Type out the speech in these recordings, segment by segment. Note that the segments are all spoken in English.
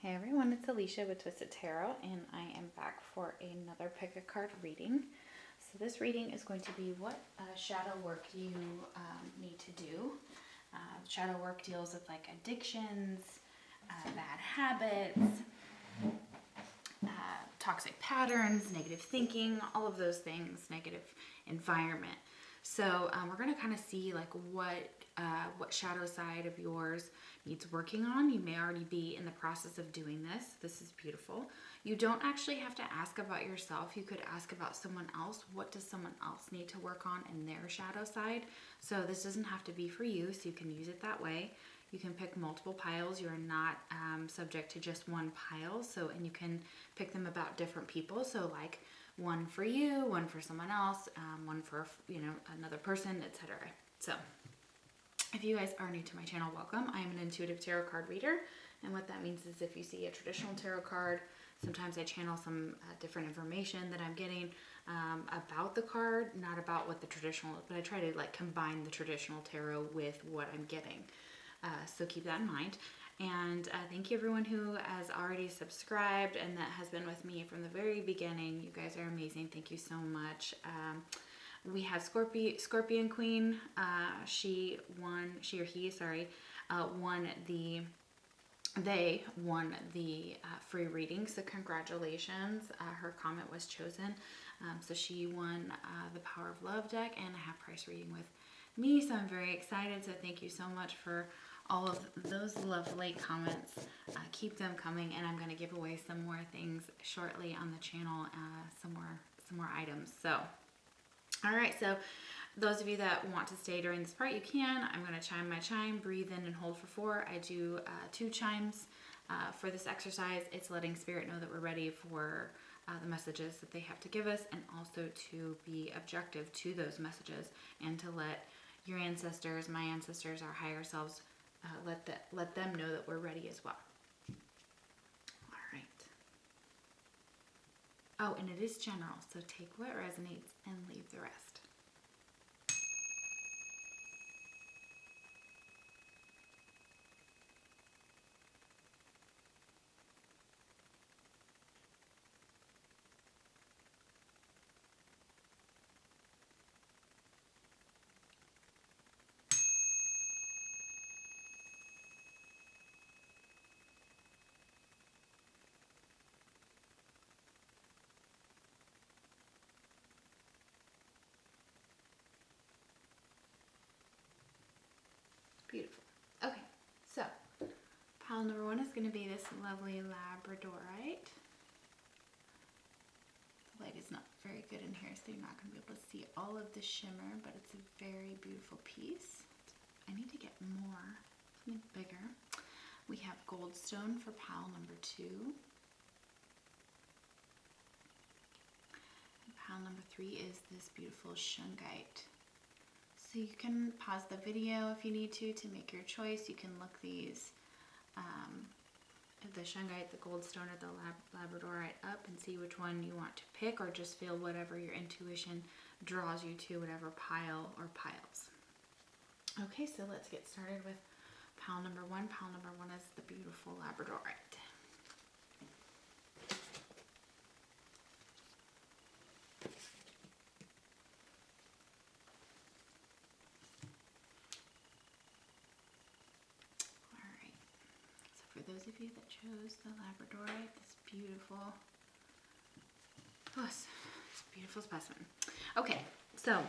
Hey everyone, it's Alicia with Twisted Tarot, and I am back for another pick a card reading. So this reading is going to be what shadow work you need to do. Shadow work deals with like addictions, bad habits, toxic patterns, negative thinking, all of those things, negative environment. So we're going to kind of see like what shadow side of yours needs working on. You may already be in the process of doing this. This is beautiful. You don't actually have to ask about yourself. You could ask about someone else. What does someone else need to work on in their shadow side? So this doesn't have to be for you, so you can use it that way. You can pick multiple piles. You are not subject to just one pile. So, and you can pick them about different people. So like one for you, one for someone else, one for, another person, etc. So if you guys are new to my channel, welcome. I am an intuitive tarot card reader. And what that means is if you see a traditional tarot card, sometimes I channel some different information that I'm getting about the card, not about what the traditional, but I try to like combine the traditional tarot with what I'm getting. So keep that in mind. And thank you everyone who has already subscribed and that has been with me from the very beginning. You guys are amazing. Thank you so much. We have Scorpion Queen. They won the free reading. So congratulations. Her comment was chosen. So she won the Power of Love deck and a half price reading with me. So I'm very excited. So thank you so much for all of those lovely comments. Keep them coming, and I'm going to give away some more things shortly on the channel, some more items. So all right, so those of you that want to stay during this part, you can. I'm going to chime my chime, breathe in and hold for 4. I do 2 chimes for this exercise. It's letting spirit know that we're ready for the messages that they have to give us, and also to be objective to those messages, and to let your ancestors, my ancestors, our higher selves, let them know that we're ready as well. All right. Oh, and it is general, so take what resonates and leave the rest. Beautiful. Okay, so pile number 1 is going to be this lovely Labradorite. The light is not very good in here, so you're not going to be able to see all of the shimmer, but it's a very beautiful piece. I need to get more, something bigger. We have Goldstone for pile number 2. And pile number 3 is this beautiful Shungite. So you can pause the video if you need to make your choice. You can look these, the Shungite, the Goldstone, or the Labradorite up and see which one you want to pick, or just feel whatever your intuition draws you to, whatever pile or piles. Okay, so let's get started with pile number 1. Pile number 1 is the beautiful Labradorite. For those of you that chose the Labradorite, this beautiful, it's a beautiful specimen. Okay, so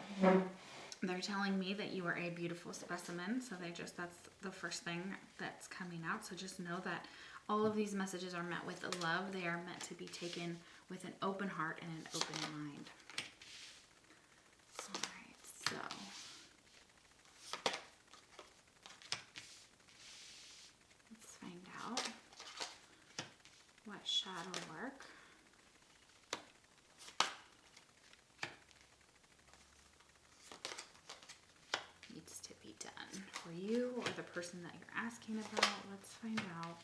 they're telling me that you are a beautiful specimen. So that's the first thing that's coming out. So just know that all of these messages are met with love. They are meant to be taken with an open heart and an open mind. All right, so find out what shadow work needs to be done for you or the person that you're asking about. Let's find out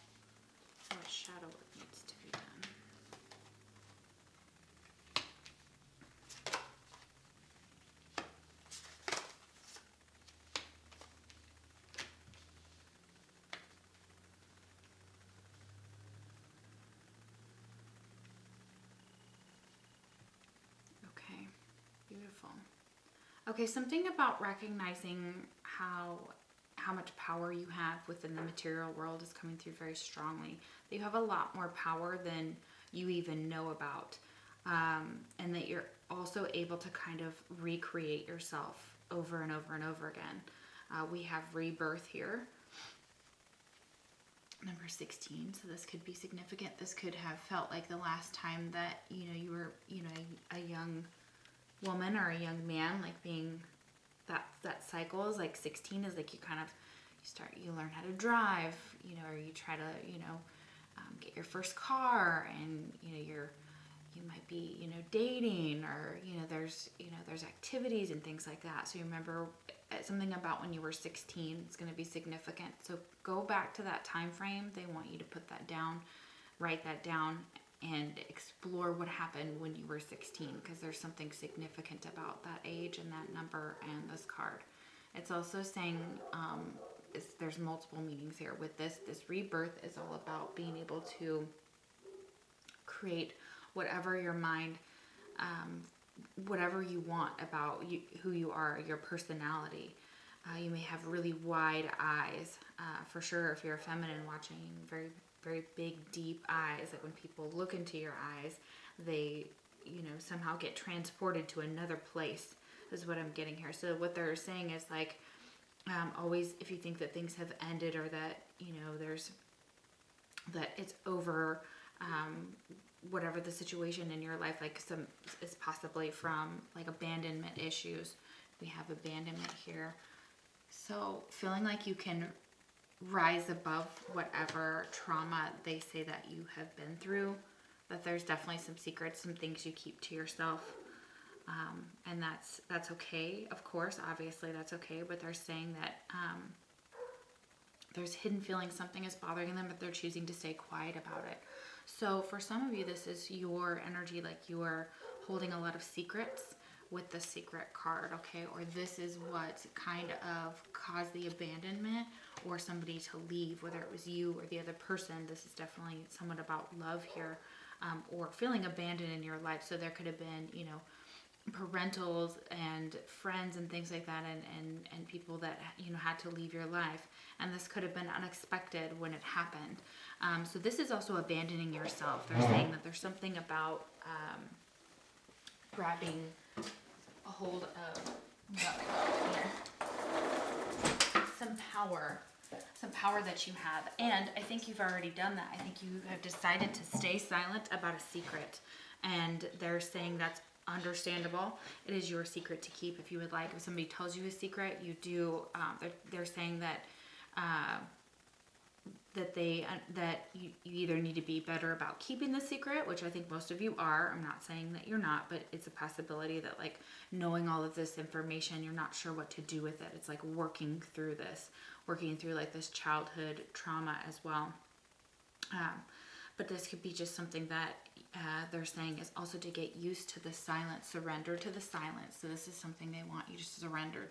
what shadow work needs to be done. Beautiful. Okay, something about recognizing how much power you have within the material world is coming through very strongly. You have a lot more power than you even know about. And that you're also able to kind of recreate yourself over and over and over again. We have rebirth here. Number 16, so this could be significant. This could have felt like the last time that, you were, a young woman or a young man, like being that cycle is like 16 is like you learn how to drive, or you try to, get your first car, and, you might be, dating, or, there's activities and things like that. So you remember something about when you were 16, it's going to be significant. So go back to that time frame. They want you to put that down, write that down, and explore what happened when you were 16, because there's something significant about that age and that number and this card. It's also saying there's multiple meanings here with this. This rebirth is all about being able to create whatever your mind, whatever you want about you, who you are, your personality. You may have really wide eyes, for sure. If you're a feminine, watching very, very big, deep eyes, like when people look into your eyes, they, somehow get transported to another place, is what I'm getting here. So what they're saying is like, always, if you think that things have ended, or that, that it's over, whatever the situation in your life, like is possibly from like abandonment issues. We have abandonment here. So feeling like you can rise above whatever trauma they say that you have been through, that there's definitely some secrets, some things you keep to yourself. And that's okay, of course, obviously that's okay, but they're saying that there's hidden feelings, something is bothering them, but they're choosing to stay quiet about it. So for some of you, this is your energy, like you are holding a lot of secrets with the secret card, okay? Or this is what kind of caused the abandonment or somebody to leave, whether it was you or the other person. This is definitely somewhat about love here, or feeling abandoned in your life. So there could have been, parentals and friends and things like that, and people that had to leave your life, and this could have been unexpected when it happened. So this is also abandoning yourself. They're saying that there's something about grabbing a hold of some power that you have, and I think you've already done that. I think you have decided to stay silent about a secret, and they're saying that's understandable. It is your secret to keep if you would like. If somebody tells you a secret, you do. They're saying that that you either need to be better about keeping the secret, which I think most of you are. I'm not saying that you're not, but it's a possibility that like knowing all of this information, you're not sure what to do with it. It's like working through like this childhood trauma as well. But this could be just something that they're saying is also to get used to the silence, surrender to the silence. So this is something they want you to surrender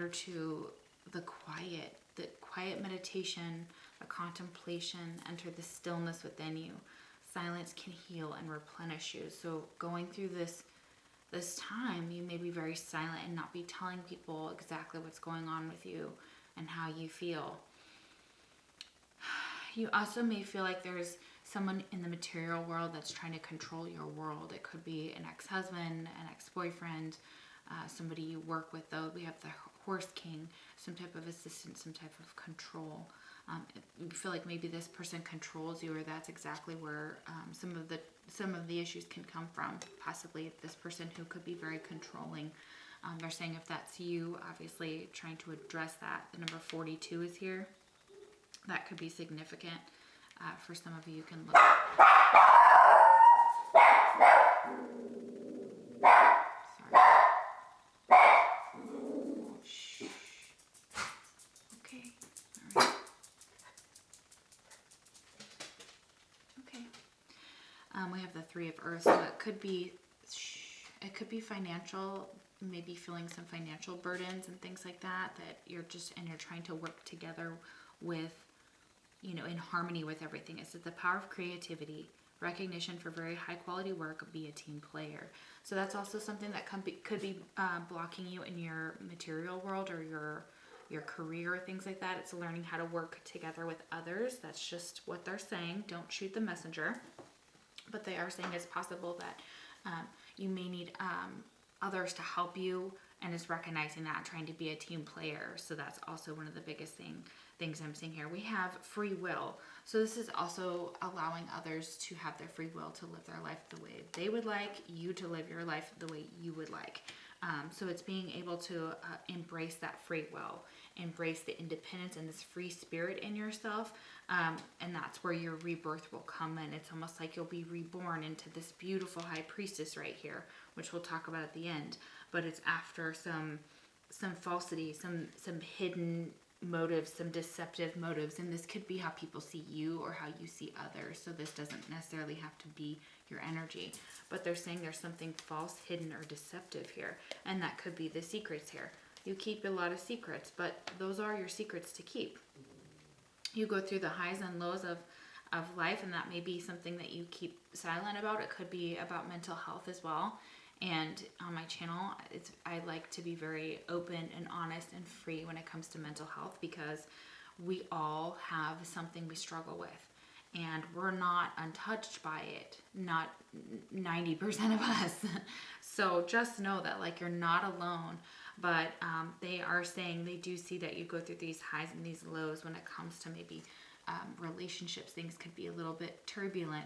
to the quiet meditation, the contemplation, enter the stillness within you. Silence can heal and replenish you. So going through this time, you may be very silent and not be telling people exactly what's going on with you and how you feel. You also may feel like there's someone in the material world that's trying to control your world. It could be an ex-husband, an ex-boyfriend, somebody you work with, though. We have the Horse King, some type of assistance, some type of control. You feel like maybe this person controls you, or that's exactly where some of the issues can come from. Possibly this person who could be very controlling. They're saying if that's you, obviously trying to address that. The number 42 is here. That could be significant. For some of you, can look. Sorry. Shh. Okay. All right. Okay. We have the Three of Earth, so it could be financial. Maybe feeling some financial burdens and things like that you're trying to work together with, in harmony with everything. It's the power of creativity, recognition for very high quality work, be a team player. So that's also something that could be blocking you in your material world or your career, things like that. It's learning how to work together with others. That's just what they're saying. Don't shoot the messenger. But they are saying it's possible that you may need others to help you, and is recognizing that, trying to be a team player. So that's also one of the biggest things I'm seeing here. We have free will. So this is also allowing others to have their free will to live their life the way they would like, you to live your life the way you would like. So it's being able to embrace that free will, embrace the independence and this free spirit in yourself. And that's where your rebirth will come in. It's almost like you'll be reborn into this beautiful high priestess right here, which we'll talk about at the end. But it's after some falsity, some hidden motives, some deceptive motives. And this could be how people see you or how you see others. So this doesn't necessarily have to be your energy. But they're saying there's something false, hidden, or deceptive here. And that could be the secrets here. You keep a lot of secrets, but those are your secrets to keep. You go through the highs and lows of life, and that may be something that you keep silent about. It could be about mental health as well. And on my channel, I like to be very open and honest and free when it comes to mental health, because we all have something we struggle with, and we're not untouched by it. Not 90% of us. So just know that, like, you're not alone. But they are saying they do see that you go through these highs and these lows when it comes to maybe relationships. Things could be a little bit turbulent.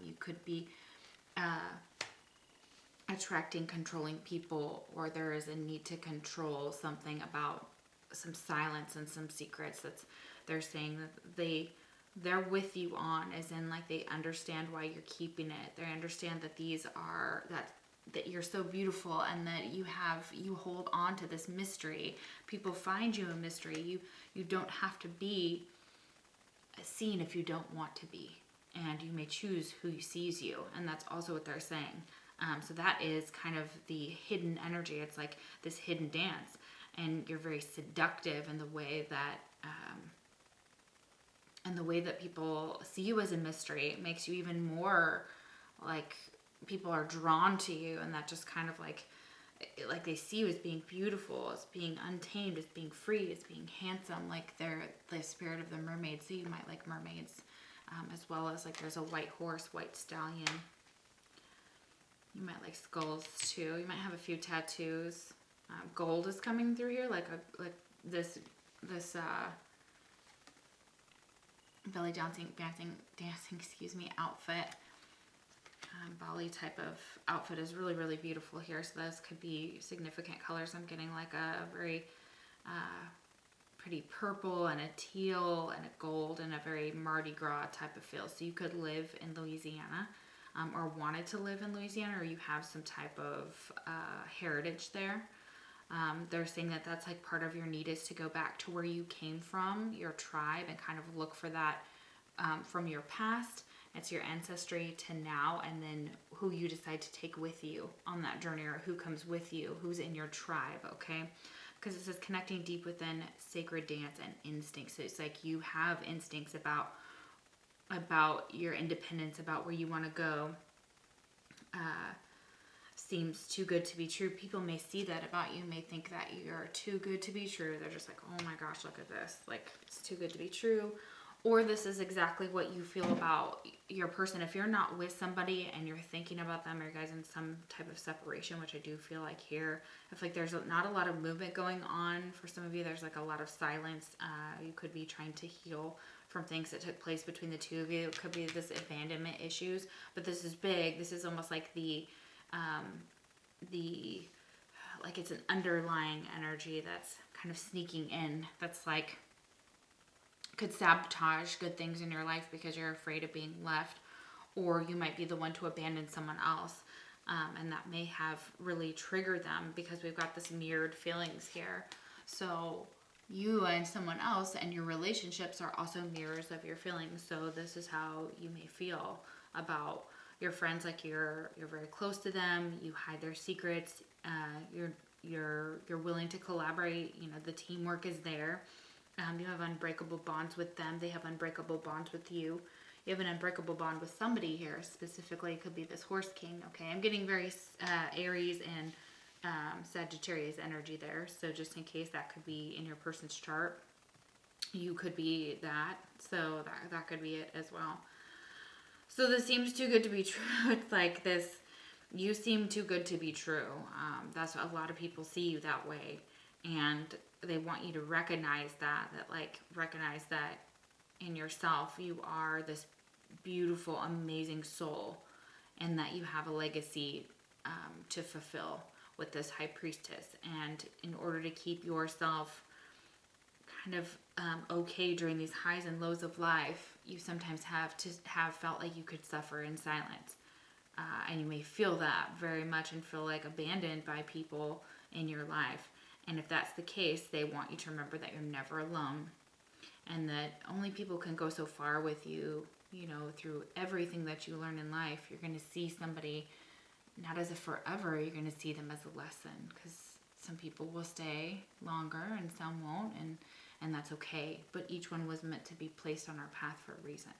You could be attracting controlling people, or there is a need to control something about some silence and some secrets. They're saying that they're with you on, as in, like, they understand why you're keeping it. They understand that these are that you're so beautiful, and that you hold on to this mystery. People find you a mystery. You don't have to be seen if you don't want to be, and you may choose who sees you. And that's also what they're saying. So that is kind of the hidden energy. It's like this hidden dance, and you're very seductive in the way that people see you as a mystery. It makes you even more like people are drawn to you, and that just kind of like they see you as being beautiful, as being untamed, as being free, as being handsome. Like they're the spirit of the mermaid. So you might like mermaids, as well as, like, there's a white horse, white stallion. You might like skulls too. You might have a few tattoos. Gold is coming through here, like this belly dancing, outfit. Bali type of outfit is really, really beautiful here. So those could be significant colors. I'm getting like a very pretty purple and a teal and a gold and a very Mardi Gras type of feel. So you could live in Louisiana, or wanted to live in Louisiana, or you have some type of heritage there. They're saying that that's like part of your need is to go back to where you came from, your tribe, and kind of look for that from your past. It's your ancestry to now, and then who you decide to take with you on that journey, or who comes with you, who's in your tribe, okay? Because it says connecting deep within sacred dance and instincts. So it's like you have instincts about your independence, about where you want to go. Seems too good to be true. People may see that about you, may think that you're too good to be true. They're just like, oh my gosh, look at this. Like, it's too good to be true. Or this is exactly what you feel about your person. If you're not with somebody and you're thinking about them, or you guys in some type of separation, which I do feel like here, I feel like there's not a lot of movement going on. For some of you, there's like a lot of silence. You could be trying to heal from things that took place between the two of you. It could be this abandonment issues, but this is big. This is almost like like it's an underlying energy that's kind of sneaking in. That's like, could sabotage good things in your life because you're afraid of being left, or you might be the one to abandon someone else, and that may have really triggered them, because we've got this mirrored feelings here. So you and someone else and your relationships are also mirrors of your feelings. So this is how you may feel about your friends, like you're very close to them, you hide their secrets, you're willing to collaborate, you know, the teamwork is there. You have unbreakable bonds with them. They have unbreakable bonds with you. You have an unbreakable bond with somebody here. Specifically, it could be this Horse King. Okay, I'm getting very Aries and Sagittarius energy there. So just in case that could be in your person's chart, you could be that. So that could be it as well. So this seems too good to be true. It's like this, you seem too good to be true. That's what a lot of people see you that way. And they want you to recognize that recognize that in yourself, you are this beautiful, amazing soul, and that you have a legacy to fulfill with this High Priestess. And in order to keep yourself kind of okay during these highs and lows of life, you sometimes have felt like you could suffer in silence. And you may feel that very much and feel like abandoned by people in your life. And if that's the case, they want you to remember that you're never alone, and that only people can go so far with you, you know, through everything that you learn in life. You're going to see somebody not as a forever, you're going to see them as a lesson, because some people will stay longer and some won't, and that's okay. But each one was meant to be placed on our path for a reason.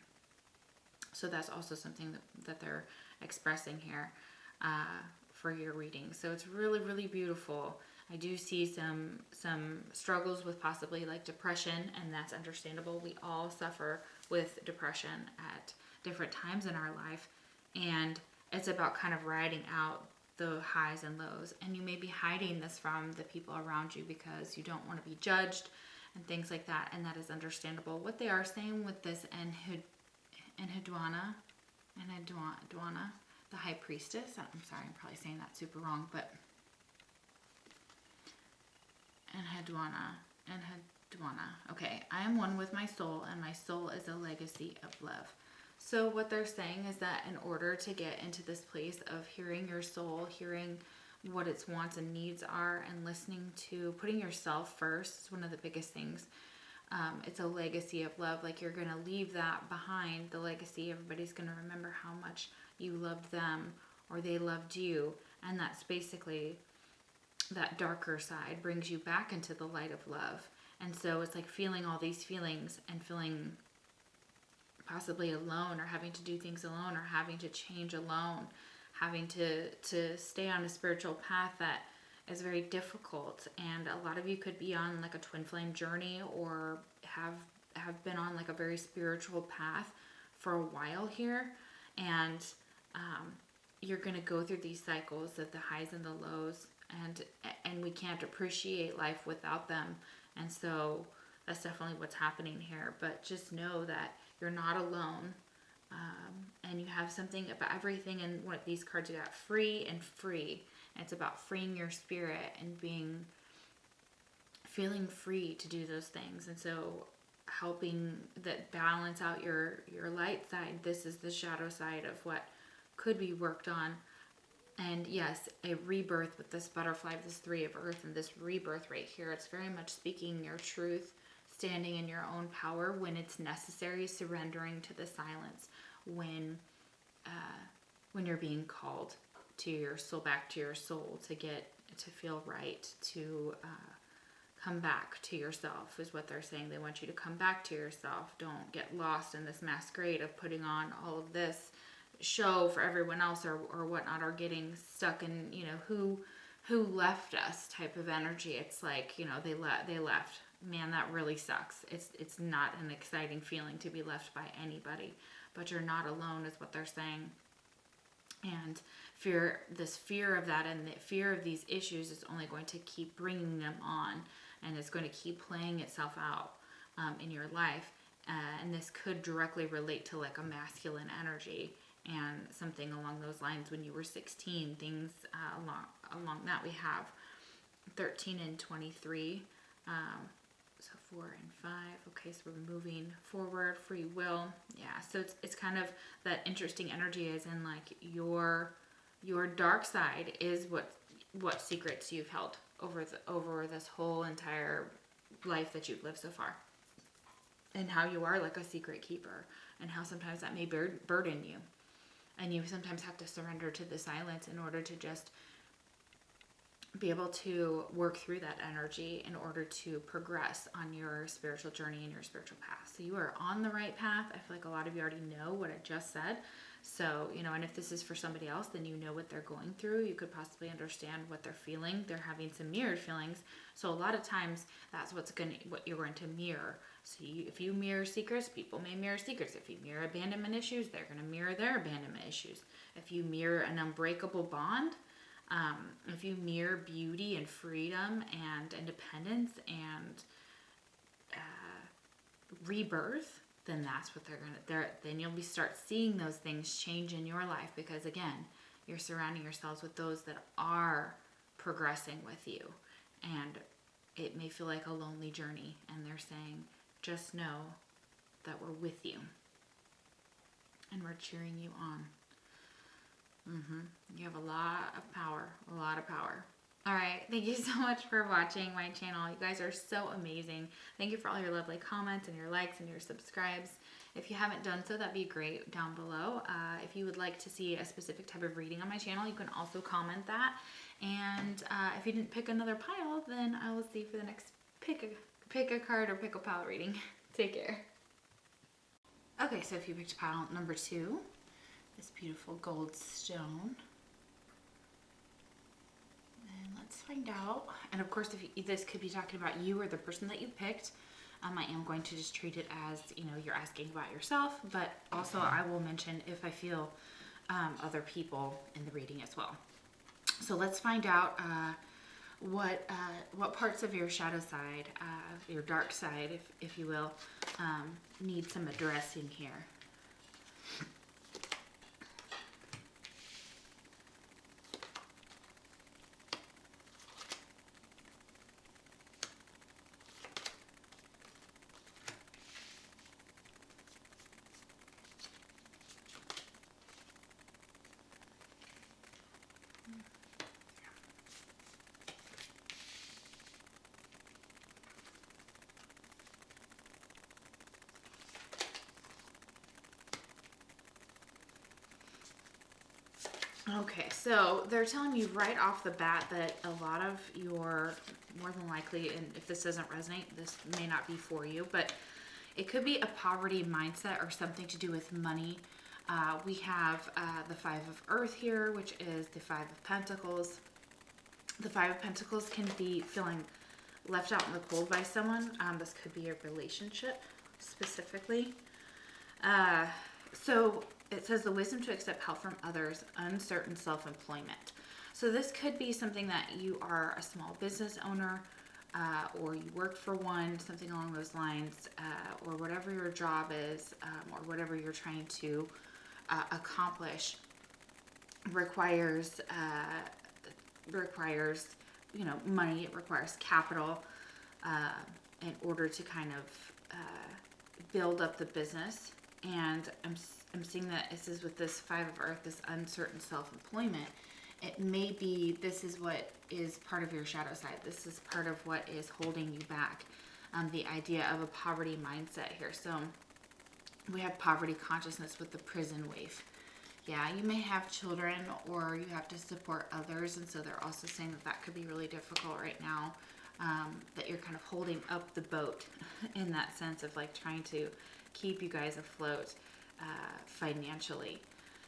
So that's also something that they're expressing here for your reading. So it's really, really beautiful. I do see some struggles with possibly like depression, and that's understandable. We all suffer with depression at different times in our life, and it's about kind of riding out the highs and lows. And you may be hiding this from the people around you because you don't want to be judged and things like that, and that is understandable. What they are saying with this Enheduanna, the High Priestess, I'm sorry, I'm probably saying that super wrong, but Enheduanna. Okay, I am one with my soul, and my soul is a legacy of love. So what they're saying is that in order to get into this place of hearing your soul, hearing what its wants and needs are, and listening to putting yourself first is one of the biggest things. It's a legacy of love. Like, you're going to leave that behind, the legacy. Everybody's going to remember how much you loved them or they loved you. And that's basically that darker side brings you back into the light of love. And so it's like feeling all these feelings and feeling possibly alone, or having to do things alone, or having to change alone, having to stay on a spiritual path that is very difficult. And a lot of you could be on like a twin flame journey, or have been on like a very spiritual path for a while here. And you're going to go through these cycles of the highs and the lows, and we can't appreciate life without them. And so that's definitely what's happening here. But just know that you're not alone, and you have something about everything. And what these cards are got, free and free. And it's about freeing your spirit and feeling free to do those things. And so helping that balance out your light side. This is the shadow side of what could be worked on. And yes, a rebirth with this butterfly, this 3 of earth, and this rebirth right here. It's very much speaking your truth, standing in your own power when it's necessary, surrendering to the silence when you're being called to your soul, back to your soul, to feel right, to come back to yourself is what they're saying. They want you to come back to yourself. Don't get lost in this masquerade of putting on all of this show for everyone else or whatnot, or getting stuck in, you know, who left us type of energy. It's like, you know, they left. Man, that really sucks. It's not an exciting feeling to be left by anybody, but you're not alone is what they're saying. And this fear of that, and the fear of these issues is only going to keep bringing them on, and it's going to keep playing itself out in your life. And this could directly relate to like a masculine energy and something along those lines when you were 16, things along that. We have 13 and 23, so 4 and 5. Okay, so we're moving forward, free will. Yeah, so it's kind of that interesting energy, as in like your dark side is what secrets you've held over this whole entire life that you've lived so far, and how you are like a secret keeper, and how sometimes that may burden you. And you sometimes have to surrender to the silence in order to just be able to work through that energy in order to progress on your spiritual journey and your spiritual path. So you are on the right path. I feel like a lot of you already know what I just said. So, you know, and if this is for somebody else, then you know what they're going through. You could possibly understand what they're feeling. They're having some mirrored feelings. So a lot of times that's what you're going to mirror. So if you mirror secrets, people may mirror secrets. If you mirror abandonment issues, they're going to mirror their abandonment issues. If you mirror an unbreakable bond, if you mirror beauty and freedom and independence and rebirth, then that's what then you'll start seeing those things change in your life, because again, you're surrounding yourselves with those that are progressing with you. And it may feel like a lonely journey, and they're saying, just know that we're with you and we're cheering you on. You have a lot of power, a lot of power. All right, thank you so much for watching my channel. You guys are so amazing. Thank you for all your lovely comments and your likes and your subscribes. If you haven't done so, that'd be great down below. If you would like to see a specific type of reading on my channel, you can also comment that. And if you didn't pick another pile, then I will see you for the next pick a card or pick a pile reading. Take care. Okay, so if you picked pile number 2, this beautiful gold stone. And let's find out. And of course, if this could be talking about you or the person that you picked, I am going to just treat it as, you know, you're asking about yourself, but also I will mention if I feel other people in the reading as well. So let's find out what parts of your shadow side, your dark side, if you will, need some addressing here. Okay, so they're telling me right off the bat that a lot of your, more than likely, and if this doesn't resonate, this may not be for you, but it could be a poverty mindset or something to do with money. We have the 5 of Earth here, which is the 5 of Pentacles. The 5 of Pentacles can be feeling left out in the cold by someone. This could be a relationship specifically. So it says the wisdom to accept help from others, uncertain self-employment. So this could be something that you are a small business owner, or you work for one, something along those lines, or whatever your job is, or whatever you're trying to accomplish requires, you know, money. It requires capital in order to kind of build up the business. And I'm seeing that this is with this 5 of Earth, this uncertain self-employment. It may be this is what is part of your shadow side. This is part of what is holding you back. The idea of a poverty mindset here. So we have poverty consciousness with the prison wave. Yeah, you may have children or you have to support others. And so they're also saying that that could be really difficult right now. That you're kind of holding up the boat in that sense of like trying to keep you guys afloat financially.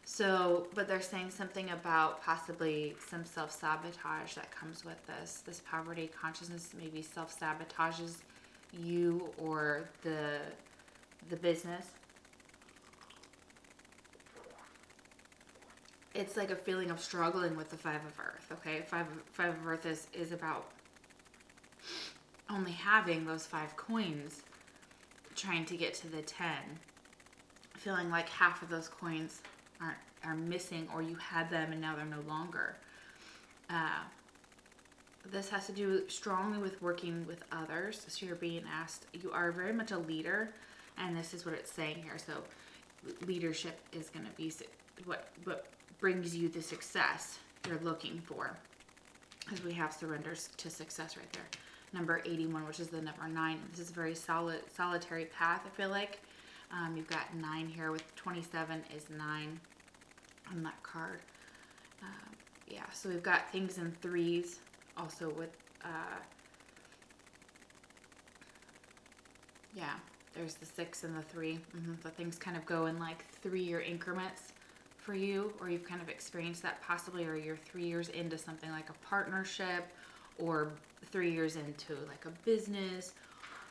So, but they're saying something about possibly some self-sabotage that comes with this poverty consciousness. Maybe self-sabotages you or the business. It's like a feeling of struggling with the 5 of Earth. Okay, 5 of Earth is about only having those 5 coins, trying to get to the 10, feeling like half of those coins are missing, or you had them and now they're no longer. This has to do strongly with working with others. So you're being asked, you are very much a leader, and this is what it's saying here. So leadership is going to be what brings you the success you're looking for, because we have surrenders to success right there. Number 81, which is the number 9. This is a very solitary path, I feel like. You've got 9 here, with 27 is 9 on that card. Yeah, so we've got things in 3s, Also with, yeah, there's the 6 and the 3. The things kind of go in like 3-year increments for you, or you've kind of experienced that possibly, or you're 3 years into something like a partnership, or 3 years into like a business,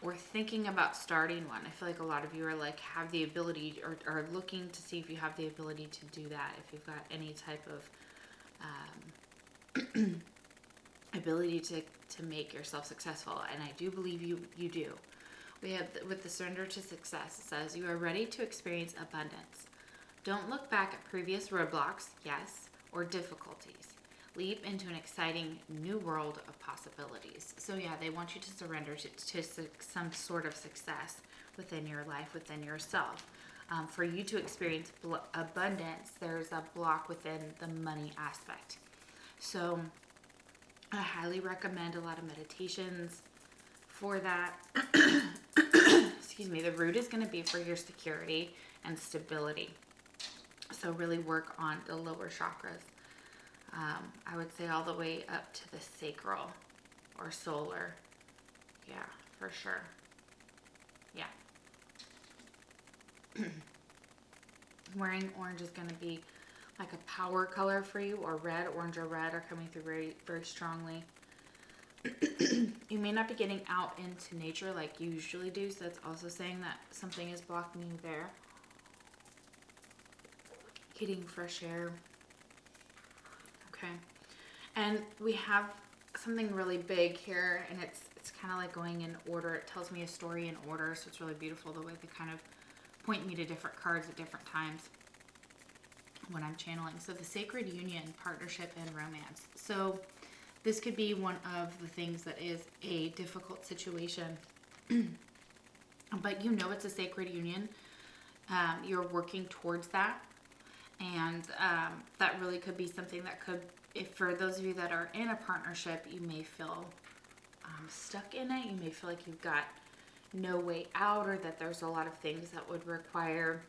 or thinking about starting one. I feel like a lot of you are like have the ability, or are looking to see if you have the ability to do that, if you've got any type of ability to make yourself successful. And I do believe you do. We have, with the surrender to success, it says you are ready to experience abundance. Don't look back at previous roadblocks, yes, or difficulties. Leap into an exciting new world of possibilities. So yeah, they want you to surrender to some sort of success within your life, within yourself. For you to experience abundance, there's a block within the money aspect. So I highly recommend a lot of meditations for that. Excuse me. The root is going to be for your security and stability. So really work on the lower chakras. I would say all the way up to the sacral or solar. Yeah, for sure. Yeah. Wearing orange is going to be like a power color for you, or red. Orange or red are coming through very, very strongly. You may not be getting out into nature like you usually do, so that's also saying that something is blocking you there. Getting fresh air. Okay. And we have something really big here, and it's kind of like going in order. It tells me a story in order, so it's really beautiful the way they kind of point me to different cards at different times when I'm channeling. So the sacred union, partnership, and romance. So this could be one of the things that is a difficult situation, but you know it's a sacred union. You're working towards that, and that really could be something that could, if for those of you that are in a partnership, you may feel stuck in it. You may feel like you've got no way out, or that there's a lot of things that would require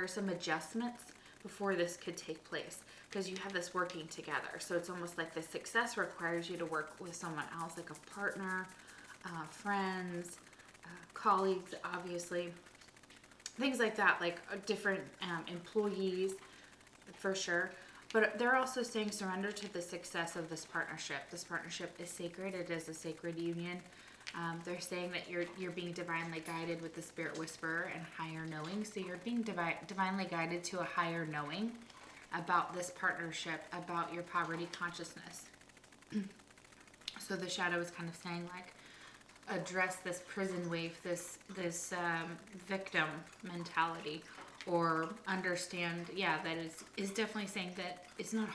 some adjustments before this could take place, because you have this working together. So it's almost like the success requires you to work with someone else, like a partner, friends, colleagues, obviously, things like that, like different employees, for sure. But they're also saying surrender to the success of this partnership. This partnership is sacred. It is a sacred union. They're saying that you're being divinely guided with the spirit whisperer and higher knowing. So you're being divinely guided to a higher knowing about this partnership, about your poverty consciousness. So the shadow is kind of saying, like, address this prison wave, this victim mentality, or understand, yeah, that is definitely saying that it's not,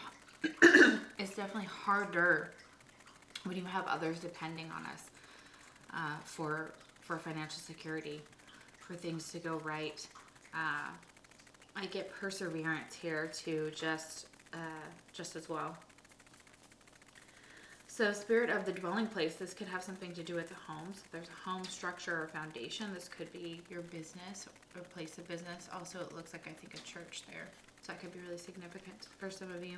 it's definitely harder when you have others depending on us for financial security, for things to go right. I get perseverance here too, just as well. So spirit of the dwelling place, this could have something to do with the home. So there's a home structure or foundation. This could be your business or place of business. Also, it looks like, I think, a church there. So that could be really significant for some of you.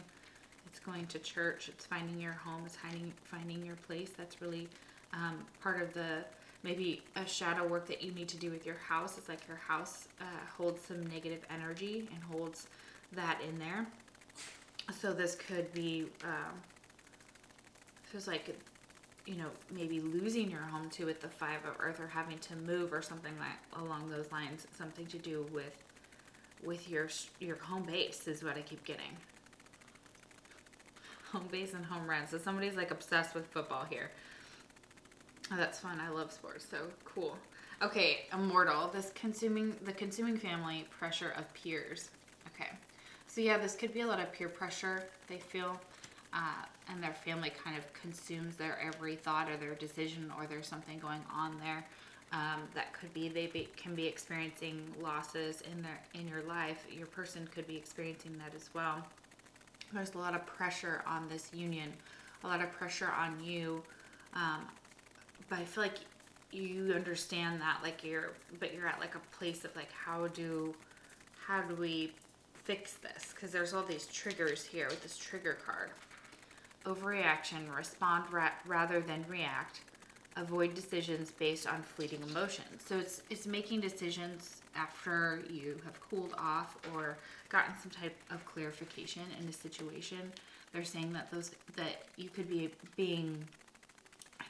It's going to church. It's finding your home. It's finding your place. That's really part of the, maybe a shadow work that you need to do with your house. It's like your house holds some negative energy and holds that in there. So this could be... feels like, you know, maybe losing your home to with the 5 of Earth, or having to move, or something like along those lines. Something to do with your home base is what I keep getting. Home base and home run. So somebody's like obsessed with football here. Oh, that's fun. I love sports. So cool. Okay, immortal. The consuming family, pressure of peers. Okay. So yeah, this could be a lot of peer pressure they feel. And their family kind of consumes their every thought or their decision, or there's something going on there. That could be can be experiencing losses in your life. Your person could be experiencing that as well. There's a lot of pressure on this union, a lot of pressure on you. But I feel like you understand that, like you're at like a place of like, how do we fix this, because there's all these triggers here with this trigger card. Overreaction, respond rather than react. Avoid decisions based on fleeting emotions. So it's making decisions after you have cooled off or gotten some type of clarification in a situation. They're saying that you could be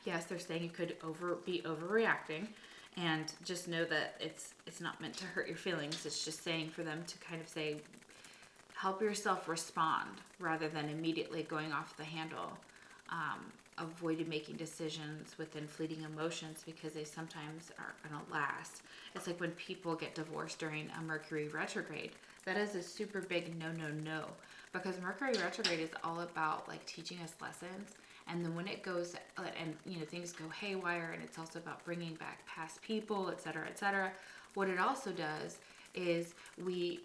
they're saying you could be overreacting, and just know that it's not meant to hurt your feelings. It's just saying for them to kind of say, help yourself respond rather than immediately going off the handle. Avoid making decisions within fleeting emotions, because they sometimes are going to last. It's like when people get divorced during a Mercury retrograde. That is a super big no, because Mercury retrograde is all about like teaching us lessons. And then when it goes and things go haywire, and it's also about bringing back past people, etc., what it also does is we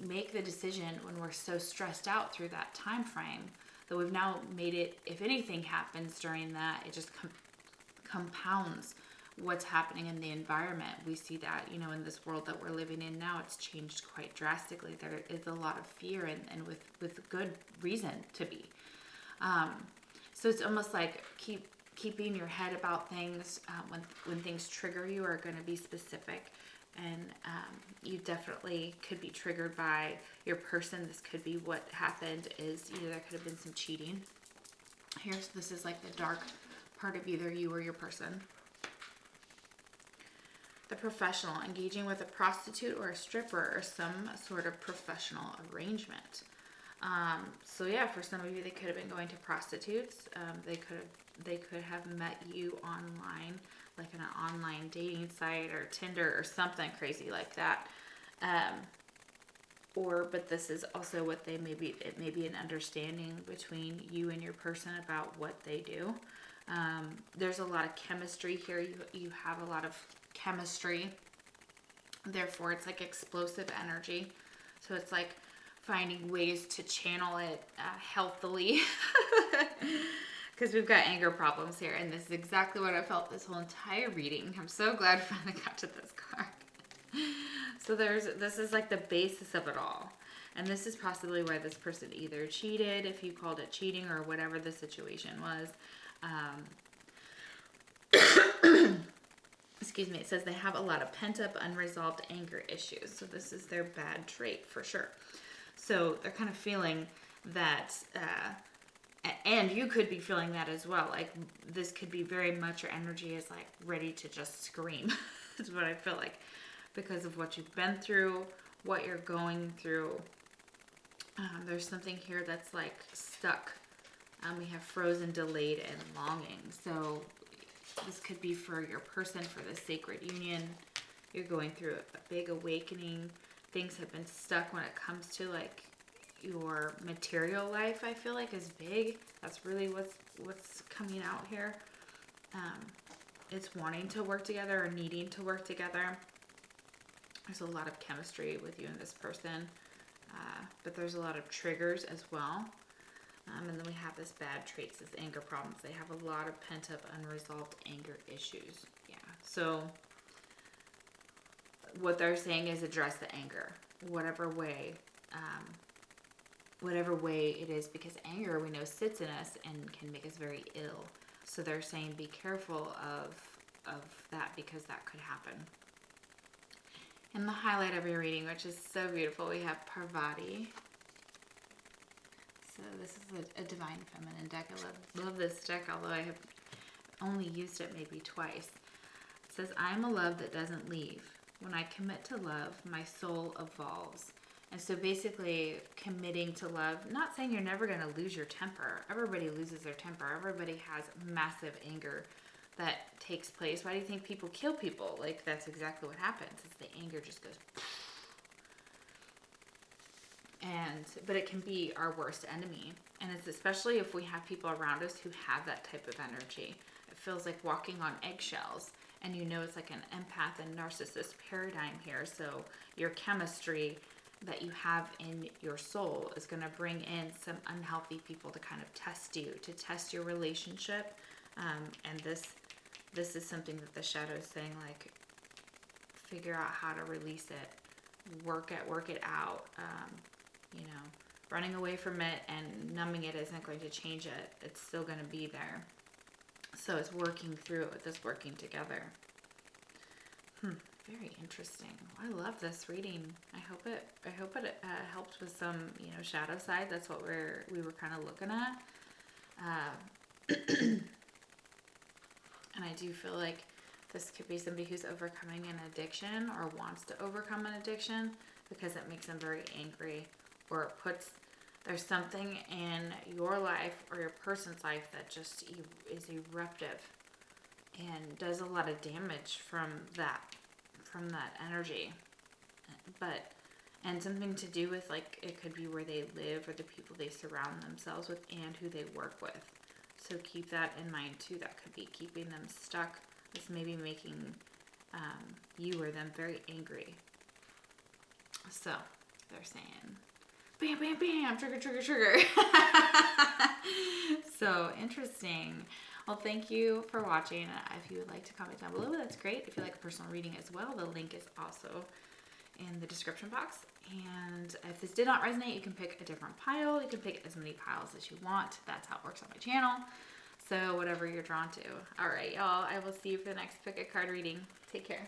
make the decision when we're so stressed out through that time frame that we've now made it, if anything happens during that, it just compounds what's happening in the environment. We see that, in this world that we're living in now, it's changed quite drastically. There is a lot of fear, and with good reason to be. So it's almost like keeping your head about things when things trigger you are going to be specific. And you definitely could be triggered by your person. This could be what happened is there could have been some cheating. This is like the dark part of either you or your person. The professional, engaging with a prostitute or a stripper or some sort of professional arrangement. So yeah, for some of you, they could have been going to prostitutes. They could have met you online, like on an online dating site or Tinder or something crazy like that. But this is also what it may be an understanding between you and your person about what they do. There's a lot of chemistry here. You have a lot of chemistry. Therefore, it's like explosive energy. So it's like finding ways to channel it healthily. Because we've got anger problems here, and this is exactly what I felt this whole entire reading. I'm so glad I finally got to this card. So this is like the basis of it all. And this is possibly why this person either cheated, if you called it cheating, or whatever the situation was. Excuse me, it says they have a lot of pent-up, unresolved anger issues. So this is their bad trait for sure. So they're kind of feeling that, and you could be feeling that as well. Like this could be very much your energy is like ready to just scream. That's what I feel like, because of what you've been through, what you're going through. There's something here that's like stuck. We have frozen, delayed, and longing. So this could be for your person, for the sacred union. You're going through a big awakening. Things have been stuck when it comes to like your material life. I feel like is big. That's really what's coming out here. It's wanting to work together or needing to work together. There's a lot of chemistry with you and this person, but there's a lot of triggers as well. And then we have this bad traits, this anger problems. They have a lot of pent-up, unresolved anger issues. Yeah. So what they're saying is address the anger, whatever way it is, because anger, we know, sits in us and can make us very ill. So they're saying be careful of that, because that could happen. And the highlight of your reading, which is so beautiful, we have Parvati. So this is a Divine Feminine deck. I love this deck, although I have only used it maybe twice. It says, I am a love that doesn't leave. When I commit to love, my soul evolves. And so basically committing to love, not saying you're never going to lose your temper. Everybody loses their temper. Everybody has massive anger that takes place. Why do you think people kill people? Like, that's exactly what happens. It's the anger just goes. But it can be our worst enemy. And it's especially if we have people around us who have that type of energy. It feels like walking on eggshells. And it's like an empath and narcissist paradigm here. So your chemistry that you have in your soul is going to bring in some unhealthy people to kind of test you, to test your relationship. And this is something that the shadow is saying, like, figure out how to release it, work it out. you know, running away from it and numbing it isn't going to change it. It's still going to be there. So it's working through it with us working together. Very interesting. I love this reading. I hope it helped with some, you know, shadow side. That's what we were kind of looking at. And I do feel like this could be somebody who's overcoming an addiction or wants to overcome an addiction because it makes them very angry, or it puts, there's something in your life or your person's life that just is eruptive and does a lot of damage from that energy. And something to do with, like, it could be where they live or the people they surround themselves with and who they work with. So keep that in mind too. That could be keeping them stuck. This may be making you or them very angry. So they're saying, bam, bam, bam, trigger, trigger, trigger. So interesting. Well, thank you for watching. If you would like to comment down below, that's great. If you like a personal reading as well, the link is also in the description box. And if this did not resonate, you can pick a different pile. You can pick as many piles as you want. That's how it works on my channel. So whatever you're drawn to. All right, y'all. I will see you for the next pick a card reading. Take care.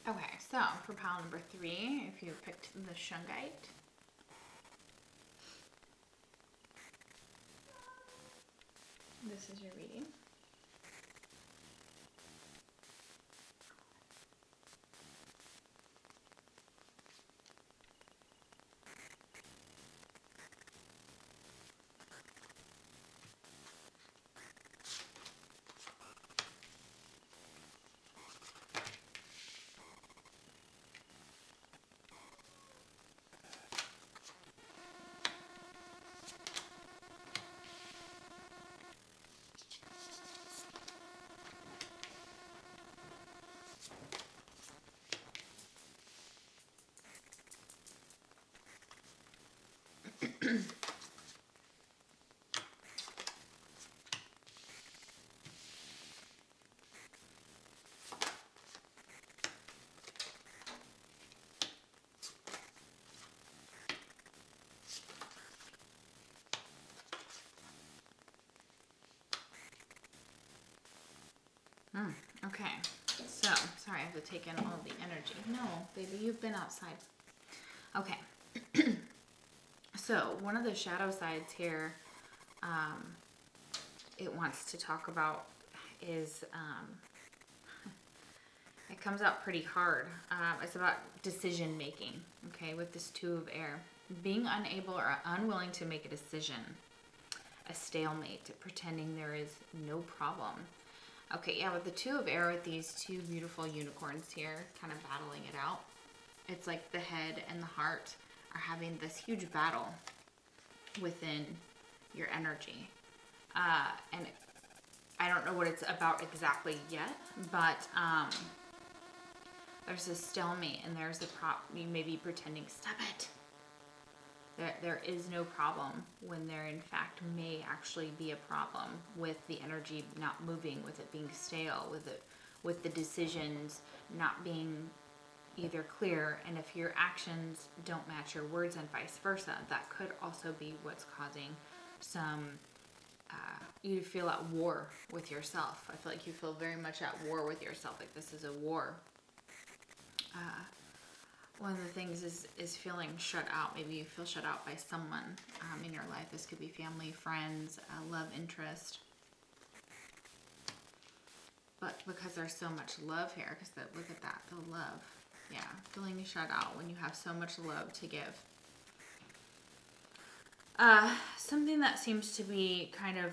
Okay, so for pile number 3, if you picked the Shungite, this is your reading. Okay, so, sorry, I have to take in all the energy. No, baby, you've been outside. Okay, so one of the shadow sides here, it wants to talk about is, it comes out pretty hard. It's about decision making, okay, with this Two of Air. Being unable or unwilling to make a decision, a stalemate, pretending there is no problem. Okay, yeah, with the Two of Air, with these two beautiful unicorns here, kind of battling it out. It's like the head and the heart are having this huge battle within your energy. And I don't know what it's about exactly yet, but there's a stalemate and there's a you may be pretending, stop it. There is no problem when there in fact may actually be a problem with the energy not moving, with it being stale, with the decisions not being either clear, and if your actions don't match your words and vice versa, that could also be what's causing some you to feel at war with yourself. I feel like you feel very much at war with yourself, like this is a war. One of the things is feeling shut out. Maybe you feel shut out by someone in your life. This could be family, friends, love interest. But because there's so much love here, because look at that, the love. Yeah, feeling shut out when you have so much love to give. Something that seems to be kind of,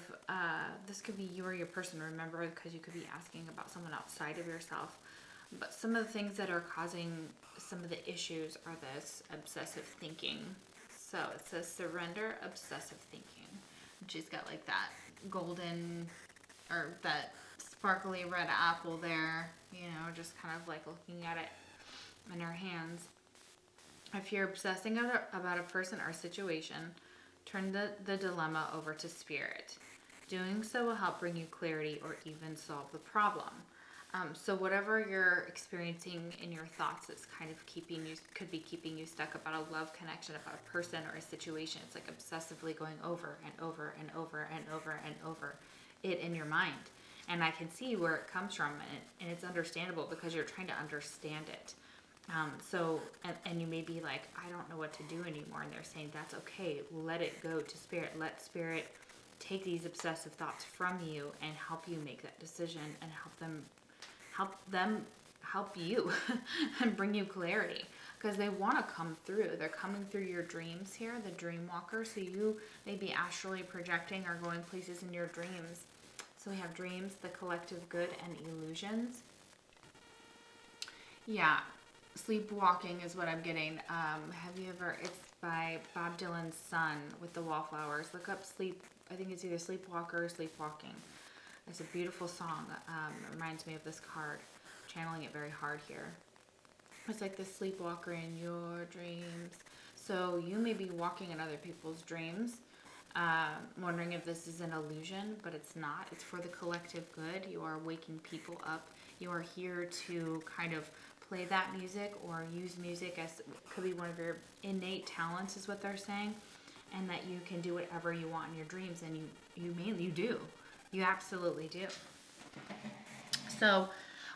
this could be you or your person, remember, because you could be asking about someone outside of yourself. But some of the things that are causing some of the issues are this obsessive thinking. So it says surrender obsessive thinking. And she's got like that golden, or that sparkly red apple there, you know, just kind of like looking at it in her hands. If you're obsessing about a person or situation, turn the dilemma over to spirit. Doing so will help bring you clarity or even solve the problem. So whatever you're experiencing in your thoughts that's kind of could be keeping you stuck about a love connection, about a person or a situation. It's like obsessively going over and over and over and over and over it in your mind. And I can see where it comes from, and it's understandable because you're trying to understand it. And you may be like, I don't know what to do anymore. And they're saying, that's okay. Let it go to spirit. Let spirit take these obsessive thoughts from you and help you make that decision and help you and bring you clarity, because they want to come through. They're coming through your dreams here, the dream walker. So you may be astrally projecting or going places in your dreams. So we have dreams, the collective good, and illusions. Yeah, sleepwalking is what I'm getting. Have you ever, it's by Bob Dylan's son with the wallflowers. Look up I think it's either Sleepwalker or Sleepwalking. It's a beautiful song. It reminds me of this card. I'm channeling it very hard here. It's like the sleepwalker in your dreams. So you may be walking in other people's dreams, wondering if this is an illusion, but it's not. It's for the collective good. You are waking people up. You are here to kind of play that music or use music as could be one of your innate talents, is what they're saying, and that you can do whatever you want in your dreams, and you do. You absolutely do. So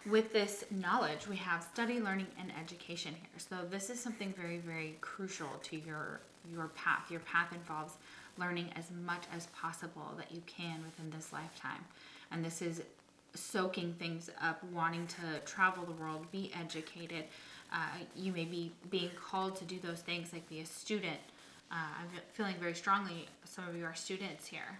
with this knowledge, we have study, learning, and education here. So this is something very, very crucial to your path. Your path involves learning as much as possible that you can within this lifetime. And this is soaking things up, wanting to travel the world, be educated. You may be being called to do those things, like be a student. I'm feeling very strongly some of you are students here.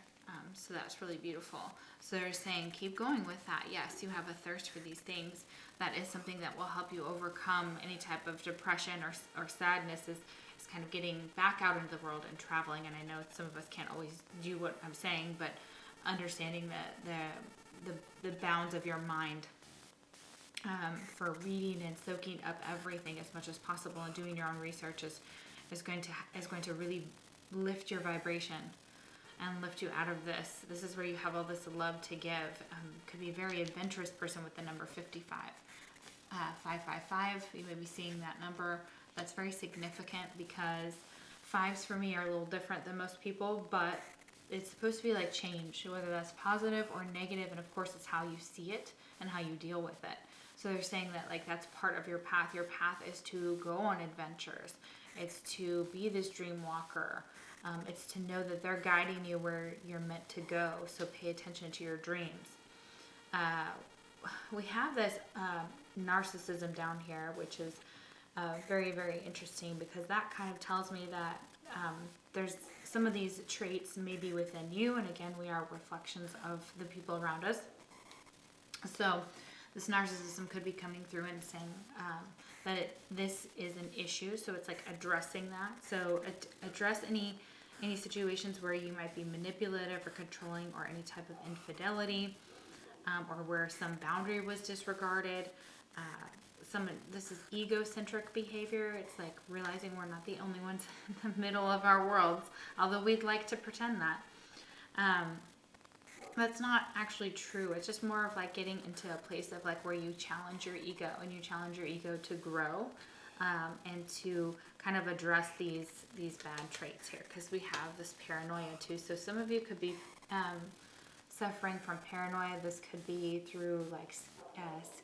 So that's really beautiful. So they're saying, keep going with that. Yes, you have a thirst for these things. That is something that will help you overcome any type of depression or sadness, is kind of getting back out into the world and traveling. And I know some of us can't always do what I'm saying, but understanding the bounds of your mind for reading and soaking up everything as much as possible and doing your own research is going to really lift your vibration and lift you out of this. This is where you have all this love to give. Could be a very adventurous person with the number 55. 555, you may be seeing that number. That's very significant because fives for me are a little different than most people, but it's supposed to be like change, whether that's positive or negative, and of course it's how you see it and how you deal with it. So they're saying that like that's part of your path. Your path is to go on adventures. It's to be this dream walker. It's to know that they're guiding you where you're meant to go. So pay attention to your dreams. We have this narcissism down here, which is very, very interesting, because that kind of tells me that there's some of these traits maybe within you. And again, we are reflections of the people around us. So this narcissism could be coming through and saying that this is an issue. So it's like addressing that. So address any situations where you might be manipulative or controlling, or any type of infidelity, or where some boundary was disregarded. This is egocentric behavior. It's like realizing we're not the only ones in the middle of our worlds, although we'd like to pretend that. That's not actually true. It's just more of like getting into a place of like where you challenge your ego, and you challenge your ego to grow, and to kind of address these bad traits here, because we have this paranoia too. So some of you could be suffering from paranoia. This could be through like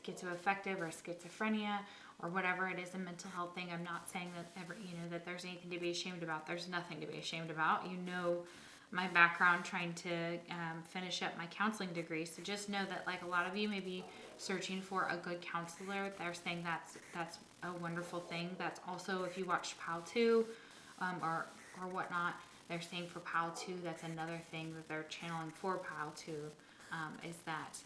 schizoaffective or schizophrenia, or whatever it is, a mental health thing. I'm not saying that that there's anything to be ashamed about. There's nothing to be ashamed about. My background trying to finish up my counseling degree. So just know that like a lot of you may be searching for a good counselor. They're saying that's a wonderful thing. That's also, if you watched PAL 2 or whatnot, they're saying for PAL 2, that's another thing that they're channeling for PAL 2, is that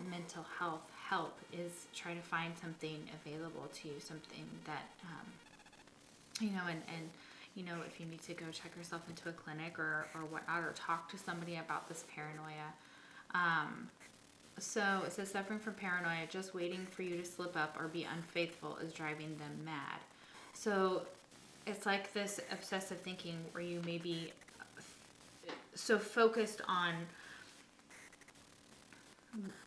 mental health help is try to find something available to you, something that, if you need to go check yourself into a clinic or whatnot, or talk to somebody about this paranoia. So it says suffering from paranoia, just waiting for you to slip up or be unfaithful is driving them mad. So it's like this obsessive thinking where you may be so focused on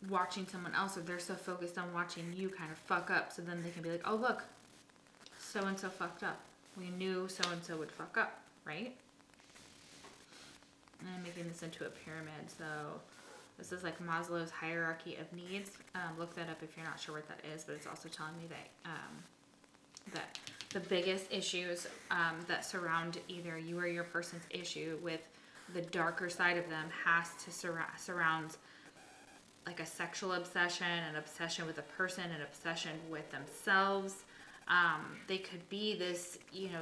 watching someone else, or they're so focused on watching you kind of fuck up, so then they can be like, oh look, so and so fucked up. We knew so and so would fuck up, right? And I'm making this into a pyramid, so this is like Maslow's hierarchy of needs. Look that up if you're not sure what that is, but it's also telling me that the biggest issues that surround either you or your person's issue with the darker side of them has to surround like a sexual obsession, an obsession with a person, an obsession with themselves. They could be this,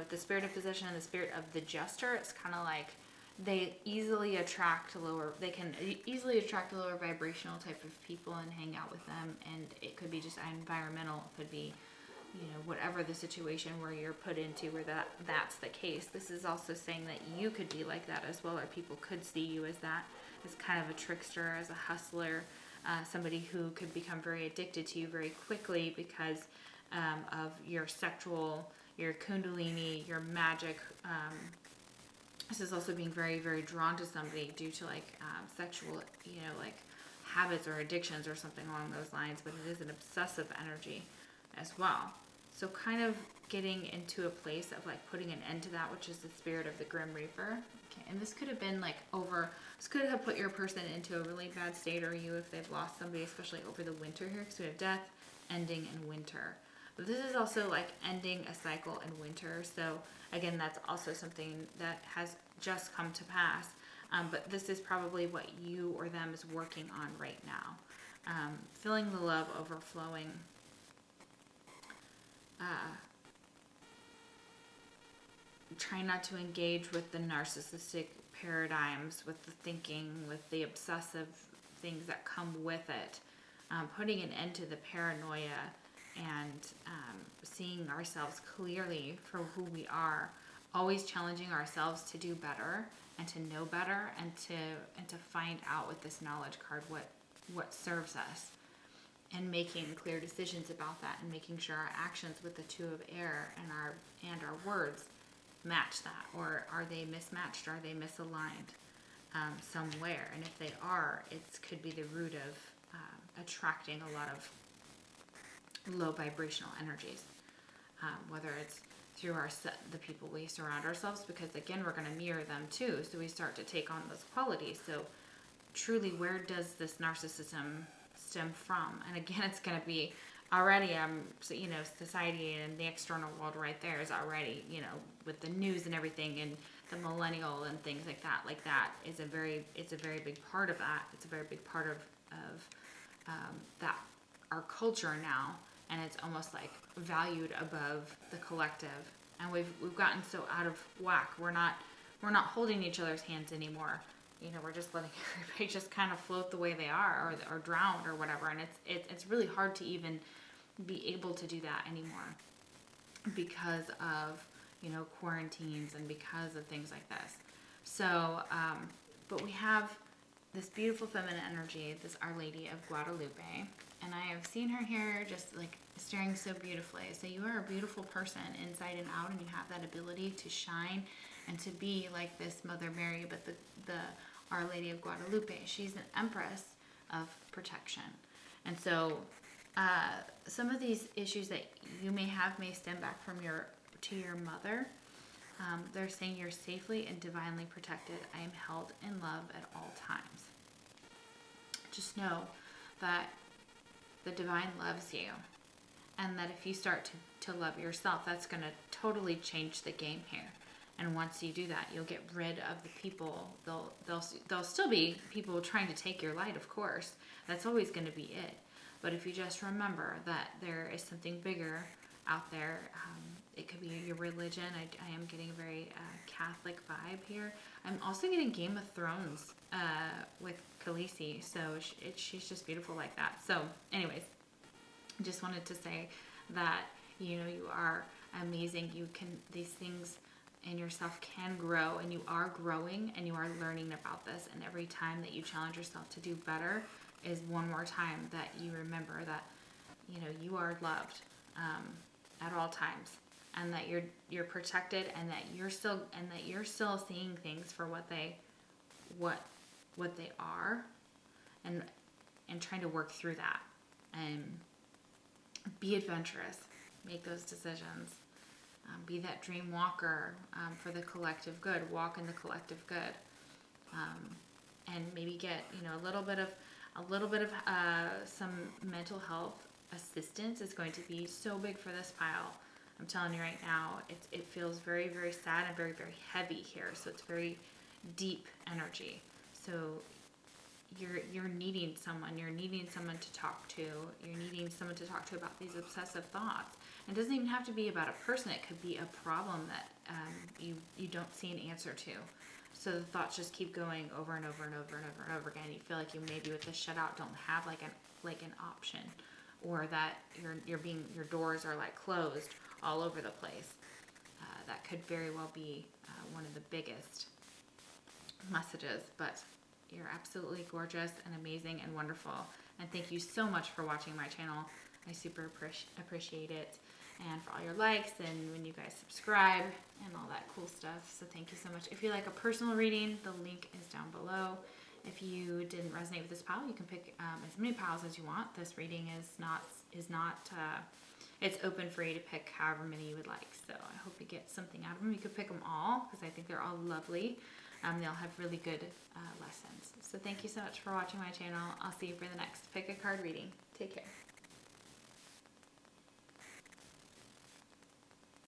the spirit of possession and the spirit of the jester. It's kind of like they can easily attract a lower vibrational type of people and hang out with them. And it could be just environmental. It could be, whatever the situation where you're put into where that's the case. This is also saying that you could be like that as well, or people could see you as that, as kind of a trickster, as a hustler, somebody who could become very addicted to you very quickly because of your kundalini, your magic. This is also being very, very drawn to somebody due to sexual, like habits or addictions or something along those lines, but it is an obsessive energy as well. So kind of getting into a place of like putting an end to that, which is the spirit of the Grim Reaper. Okay, and this could have been this could have put your person into a really bad state, or you if they've lost somebody, especially over the winter here, because we have death, ending, and winter. But this is also like ending a cycle in winter. So again, that's also something that has just come to pass. But this is probably what you or them is working on right now. Feeling the love overflowing. Try not to engage with the narcissistic paradigms, with the thinking, with the obsessive things that come with it. Putting an end to the paranoia and seeing ourselves clearly for who we are. Always challenging ourselves to do better and to know better and to find out with this knowledge card what serves us. And making clear decisions about that, and making sure our actions with the two of air and our words match that, or are they mismatched? Are they misaligned somewhere? And if they are, it could be the root of attracting a lot of low vibrational energies, whether it's through the people we surround ourselves, because again, we're going to mirror them too. So we start to take on those qualities. So truly, where does this narcissism stem from? And again, it's going to be already, society and the external world right there is already, with the news and everything and the millennial and things like that is it's a very big part of that. It's a very big part of that, our culture now. And it's almost like valued above the collective. And we've gotten so out of whack. We're not holding each other's hands anymore. We're just letting everybody just kind of float the way they are, or drown or whatever. And it's really hard to even be able to do that anymore because of, quarantines and because of things like this. So, but we have this beautiful feminine energy, this Our Lady of Guadalupe. And I have seen her here just like staring so beautifully. So you are a beautiful person inside and out, and you have that ability to shine and to be like this Mother Mary, but the Our Lady of Guadalupe. She's an empress of protection. And so some of these issues that you may have may stem back from your mother. They're saying you're safely and divinely protected. I am held in love at all times. Just know that the divine loves you, and that if you start to love yourself, that's going to totally change the game here. And once you do that, you'll get rid of the people. There'll still be people trying to take your light, of course. That's always going to be it. But if you just remember that there is something bigger out there, it could be your religion. I am getting a very Catholic vibe here. I'm also getting Game of Thrones with Khaleesi, so she's just beautiful like that. So anyways, just wanted to say that, you are amazing. These things in yourself can grow, and you are growing, and you are learning about this. And every time that you challenge yourself to do better is one more time that you remember that, you are loved at all times, and that you're protected, and that you're still seeing things for what they are, and trying to work through that. And be adventurous. Make those decisions. Be that dream walker for the collective good. Walk in the collective good. And maybe get, you know, a little bit of some mental health assistance is going to be so big for this pile. I'm telling you right now, it feels very, very sad and very, very heavy here. So it's very deep energy. So you're needing someone. You're needing someone to talk to. You're needing someone to talk to about these obsessive thoughts. It doesn't even have to be about a person. It could be a problem that you don't see an answer to. So the thoughts just keep going over and over and over and over and over again. You feel like you maybe with the shutout don't have like an option, or that your doors are like closed all over the place. That could very well be one of the biggest messages. But you're absolutely gorgeous and amazing and wonderful. And thank you so much for watching my channel. I super appreciate it. And for all your likes and when you guys subscribe and all that cool stuff. So thank you so much. If you like a personal reading, the link is down below. If you didn't resonate with this pile, you can pick as many piles as you want. This reading it's open for you to pick however many you would like. So I hope you get something out of them. You could pick them all because I think they're all lovely. They all have really good lessons. So thank you so much for watching my channel. I'll see you for the next Pick a Card reading. Take care.